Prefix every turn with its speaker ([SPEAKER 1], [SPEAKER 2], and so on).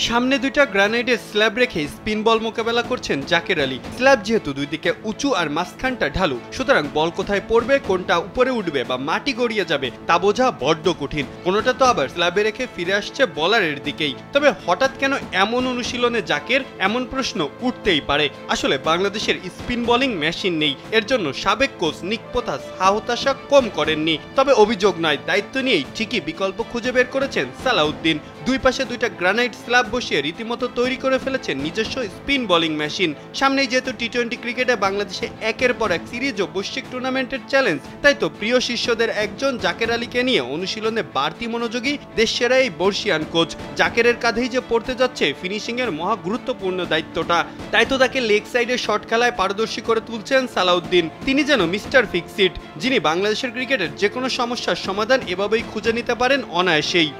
[SPEAKER 1] সামনে দুইটা গ্রানাইডের স্ল্যাব রেখে স্পিন বল মোকাবেলা করছেন জাকের আলী। স্ল্যাব যেহেতু দুই দিকে উঁচু আর মাঝখানটা ঢালু, সুতরাং বল কোথায় পড়বে, কোনটা উপরে উঠবে বা মাটি গড়িয়ে যাবে তা বোঝা বড্ড কঠিন। কোনোটা তো আবার স্ল্যাবে রেখে ফিরে আসছে বলারের দিকেই। তবে হঠাৎ কেন এমন অনুশীলনে জাকের, এমন প্রশ্ন উঠতেই পারে। আসলে বাংলাদেশের স্পিন বোলিং মেশিন নেই, এর জন্য সাবেক কোচ নিক পোথাস হতাশা কম করেননি। তবে অভিযোগ নয়, দায়িত্ব নিয়েই ঠিকই বিকল্প খুঁজে বের করেছেন সালাউদ্দিন। দুই পাশে দুইটা গ্রানাইট স্ল্যাব বসিয়ে রীতিমতো তৈরি করে ফেলেছেন নিজস্ব স্পিন বোলিং মেশিন। সামনেই যেহেতু টি-20 ক্রিকেটে বাংলাদেশে একের পর এক সিরিজ ও বৈশ্বিক টুর্নামেন্টের চ্যালেঞ্জ, তাই তো প্রিয় শিষ্যদের একজন জাকের আলীকে নিয়ে অনুশীলনে বাড়তি মনোযোগী দেশসেরা এই বর্ষিয়ান কোচ। জাকেরের কাঁধেই যে পড়তে যাচ্ছে ফিনিশিং এর মহা গুরুত্বপূর্ণ দায়িত্বটা, তাই তো তাকে লেগ সাইডে শট খেলায় পারদর্শী করে তুলছেন সালাউদ্দিন। তিনি যেন মিস্টার ফিক্সিট, যিনি বাংলাদেশের ক্রিকেটের যে কোনো সমস্যার সমাধান এভাবেই খুঁজে নিতে পারেন অনায়াসেই।